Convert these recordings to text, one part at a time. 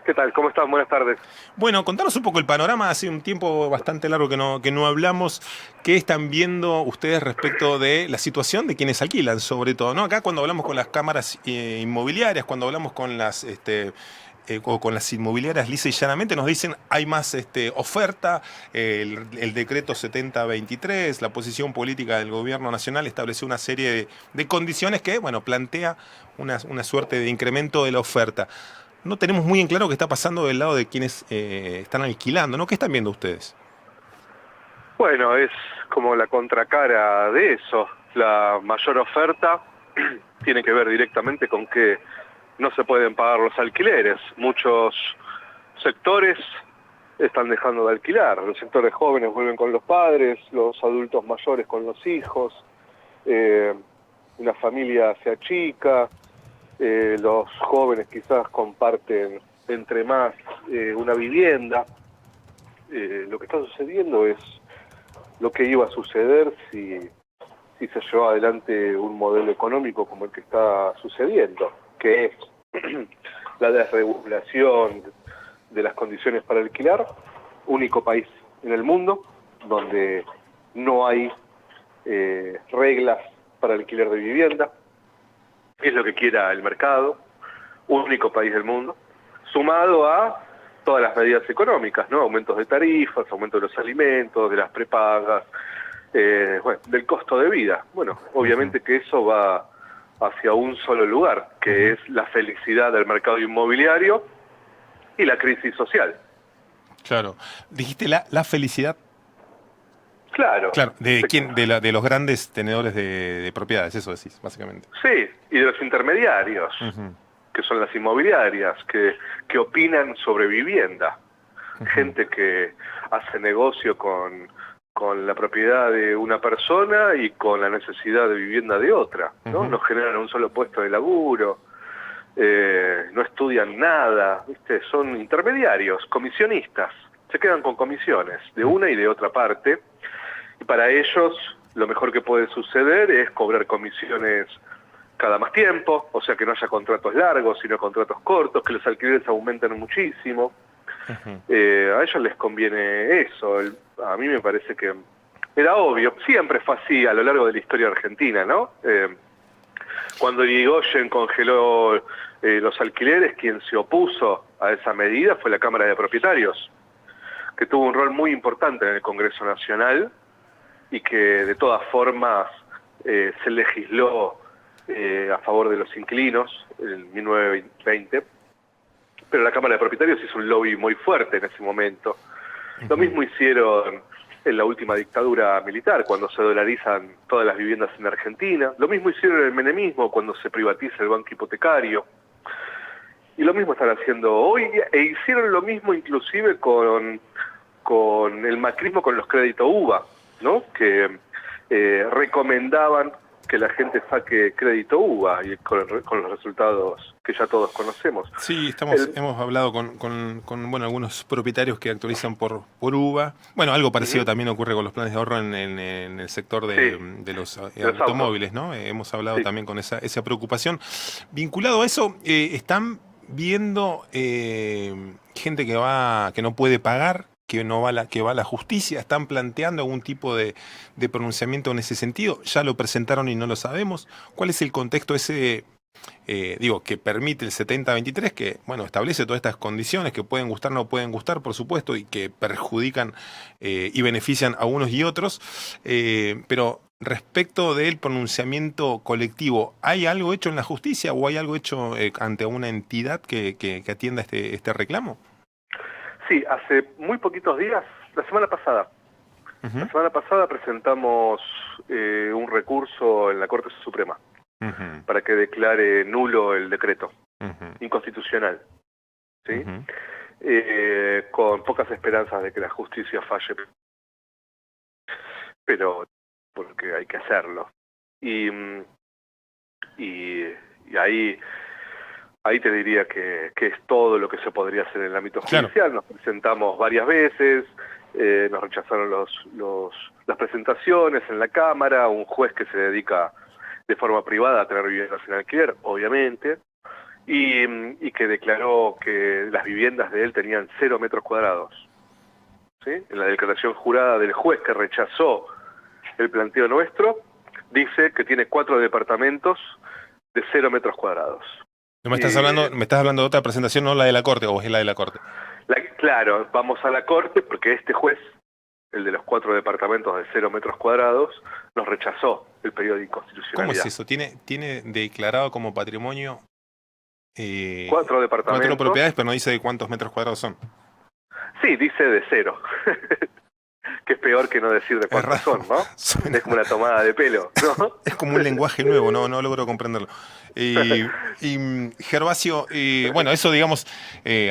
¿Qué tal? ¿Cómo están? Buenas tardes. Bueno, contanos un poco el panorama, hace un tiempo bastante largo que no hablamos. ¿Qué están viendo ustedes respecto de la situación de quienes alquilan, sobre todo, ¿no? Acá cuando hablamos con las cámaras inmobiliarias, cuando hablamos con o con las inmobiliarias lisa y llanamente, nos dicen hay más oferta, el decreto 7023, la posición política del gobierno nacional estableció una serie de condiciones que, bueno, plantea una suerte de incremento de la oferta. No tenemos muy en claro qué está pasando del lado de quienes están alquilando, ¿no? ¿Qué están viendo ustedes? Bueno, es como la contracara de eso. La mayor oferta tiene que ver directamente con que no se pueden pagar los alquileres. Muchos sectores están dejando de alquilar. Los sectores jóvenes vuelven con los padres, los adultos mayores con los hijos, eh, una familia se achica, los jóvenes quizás comparten entre más una vivienda. Lo que está sucediendo es lo que iba a suceder si se llevaba adelante un modelo económico como el que está sucediendo, que es la desregulación de las condiciones para alquilar, único país en el mundo donde no hay reglas para alquiler de vivienda, es lo que quiera el mercado, único país del mundo, sumado a todas las medidas económicas, ¿no? Aumentos de tarifas, aumento de los alimentos, de las prepagas, bueno, del costo de vida. Bueno, Ujú, obviamente que eso va hacia un solo lugar, que ujú. es la felicidad del mercado inmobiliario y la crisis social. Claro. Dijiste la felicidad, Claro, claro, ¿de de- quién? De los grandes tenedores de propiedades, eso decís, básicamente. sí, y de los intermediarios, Ujú, que son las inmobiliarias, que opinan sobre vivienda. ujú, Gente que hace negocio con la propiedad de una persona y con la necesidad de vivienda de otra, ¿no? ujú. No generan un solo puesto de laburo, no estudian nada, ¿viste? Son intermediarios, comisionistas, se quedan con comisiones de una y de otra parte, y para ellos lo mejor que puede suceder es cobrar comisiones cada más tiempo, o sea que no haya contratos largos, sino contratos cortos, que los alquileres aumenten muchísimo. Ujú. A ellos les conviene eso. A mí me parece que era obvio, siempre fue así a lo largo de la historia argentina, ¿no? Cuando Irigoyen congeló los alquileres, quien se opuso a esa medida fue la Cámara de Propietarios, que tuvo un rol muy importante en el Congreso Nacional y que de todas formas se legisló a favor de los inquilinos en 1920, pero la Cámara de Propietarios hizo un lobby muy fuerte en ese momento. Lo Ujú. mismo hicieron en la última dictadura militar, cuando se dolarizan todas las viviendas en Argentina. Lo mismo hicieron en el menemismo, cuando se privatiza el banco hipotecario. Y lo mismo están haciendo hoy, e hicieron lo mismo inclusive con el macrismo, con los créditos UVA, ¿no? Que recomendaban que la gente saque crédito UVA y con los resultados que ya todos conocemos. Sí, El, hemos hablado bueno, algunos propietarios que actualizan por UVA. Bueno, algo parecido uh-huh, también ocurre con los planes de ahorro en el sector sí, de los de los autos, automóviles, ¿no? Hemos hablado sí. también con esa preocupación. Vinculado a eso, ¿están viendo gente que no puede pagar, que va a la justicia? ¿Están planteando algún tipo de pronunciamiento en ese sentido? ¿Ya lo presentaron y no lo sabemos? ¿Cuál es el contexto ese? Que permite el 7023, que, bueno, establece todas estas condiciones que pueden gustar, no pueden gustar, por supuesto, y que perjudican y benefician a unos y otros, pero respecto del pronunciamiento colectivo, ¿hay algo hecho en la justicia o hay algo hecho ante una entidad que atienda este reclamo? Sí, hace muy poquitos días, la Ujú, semana pasada presentamos un recurso en la Corte Suprema ujú, para que declare nulo el decreto, ujú, inconstitucional, ¿sí? ujú. Con pocas esperanzas de que la justicia falle, pero porque hay que hacerlo. Y, y, y ahí te diría que es todo lo que se podría hacer en el ámbito Claro. judicial. Nos presentamos varias veces, nos rechazaron las presentaciones en la Cámara, un juez que se dedica de forma privada a tener viviendas en alquiler, obviamente, y que declaró que las viviendas de él tenían 0 metros cuadrados. ¿Sí? En la declaración jurada del juez que rechazó el planteo nuestro, dice que tiene 4 departamentos de 0 metros cuadrados. No me estás Y, hablando, me estás hablando de otra presentación, no la de la Corte, o es la de la Corte. claro, vamos a la corte porque este juez, el de los 4 departamentos de 0 metros cuadrados, nos rechazó el pedido de inconstitucionalidad. ¿Cómo es eso? ¿Tiene declarado como patrimonio 4 departamentos. 4 propiedades, pero no dice de cuántos metros cuadrados son? Sí, dice de 0. Que es peor que no decir de cuántos son, ¿no? Suena... Es como una tomada de pelo, ¿no? Es como un lenguaje nuevo, no logro comprenderlo. Gervasio, bueno, eso digamos,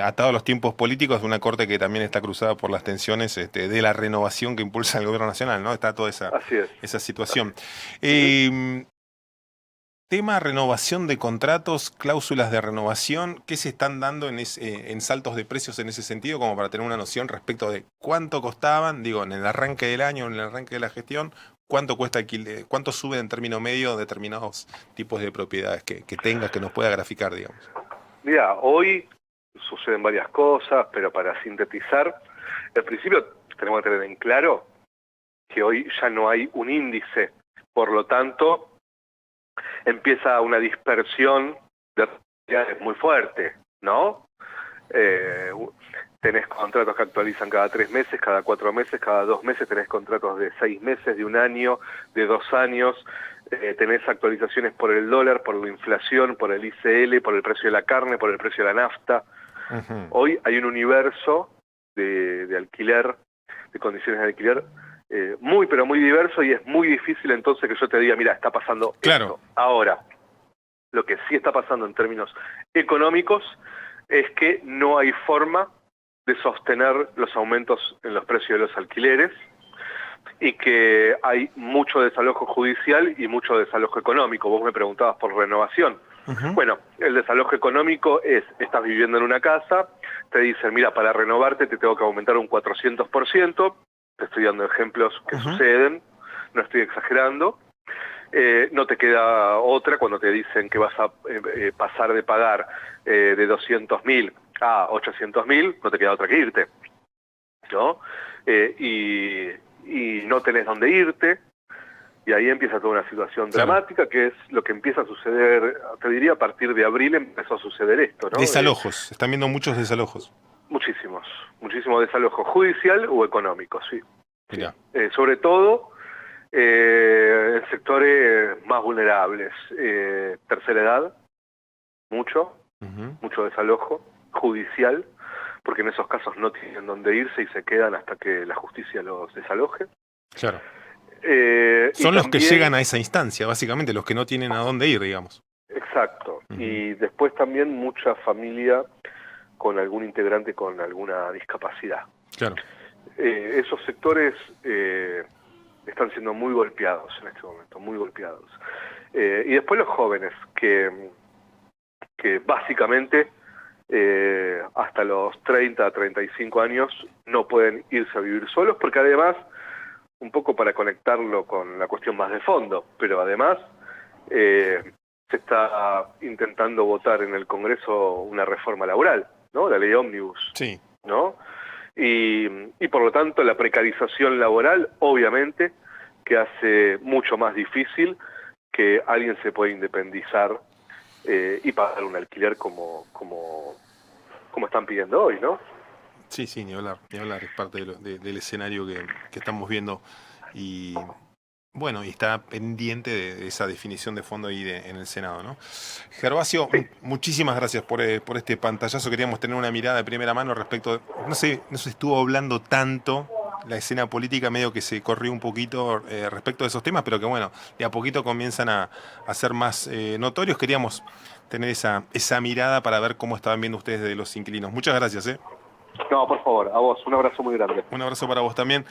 atado a los tiempos políticos de una corte que también está cruzada por las tensiones de la renovación que impulsa el gobierno nacional, ¿no? Está toda esa situación. Tema renovación de contratos, cláusulas de renovación, ¿qué se están dando en saltos de precios en ese sentido? Como para tener una noción respecto de cuánto costaban, digo, en el arranque del año, en el arranque de la gestión, cuánto cuesta cuánto sube en término medio determinados tipos de propiedades que tengas, que nos pueda graficar, digamos. Mira, hoy suceden varias cosas, pero para sintetizar, al principio tenemos que tener en claro que hoy ya no hay un índice, por lo tanto empieza una dispersión de realidades muy fuerte, ¿no? Tenés contratos que actualizan cada 3 meses, cada 4 meses, cada 2 meses, tenés contratos de 6 meses, de 1 año, de 2 años, tenés actualizaciones por el dólar, por la inflación, por el ICL, por el precio de la carne, por el precio de la nafta. Hoy hay un universo de alquiler, de condiciones de alquiler, muy pero muy diverso, y es muy difícil entonces que yo te diga, mira, está pasando esto. Ahora, lo que sí está pasando en términos económicos es que no hay forma de sostener los aumentos en los precios de los alquileres, y que hay mucho desalojo judicial y mucho desalojo económico. Vos me preguntabas por renovación. Bueno, el desalojo económico es, estás viviendo en una casa, te dicen, mira, para renovarte te tengo que aumentar un 400%, te estoy dando ejemplos que suceden, no estoy exagerando. No te queda otra cuando te dicen que vas a pasar de pagar de 200.000 a 800.000, no te queda otra que irte, ¿no? Y no tenés dónde irte, y ahí empieza toda una situación dramática, que es lo que empieza a suceder, te diría, a partir de abril empezó a suceder esto, ¿no? Desalojos, están viendo muchos desalojos. Muchísimo desalojo judicial o económico, sí. Mirá. Sobre todo en sectores más vulnerables, tercera edad, mucho desalojo judicial, porque en esos casos no tienen dónde irse y se quedan hasta que la justicia los desaloje. Claro. Son los que llegan a esa instancia, básicamente, los que no tienen a dónde ir, digamos. Exacto. Y después también mucha familia con algún integrante con alguna discapacidad. Claro. Esos sectores están siendo muy golpeados en este momento, muy golpeados. Y después los jóvenes, que básicamente hasta los 30, 35 años no pueden irse a vivir solos, porque además, un poco para conectarlo con la cuestión más de fondo, pero además se está intentando votar en el Congreso una reforma laboral, ¿no? La ley ómnibus, sí, ¿no? Y por lo tanto la precarización laboral, obviamente, que hace mucho más difícil que alguien se pueda independizar y pagar un alquiler como están pidiendo hoy, ¿no? Sí, ni hablar, es parte del escenario que estamos viendo, y bueno, y está pendiente de esa definición de fondo ahí en el Senado, ¿no? Gervasio, sí, muchísimas gracias por este pantallazo. Queríamos tener una mirada de primera mano respecto, no sé, estuvo hablando tanto la escena política, medio que se corrió un poquito respecto de esos temas, pero que bueno, de a poquito comienzan a ser más notorios. Queríamos tener esa mirada para ver cómo estaban viendo ustedes de los inquilinos. Muchas gracias. No, por favor, a vos, un abrazo muy grande. Un abrazo para vos también.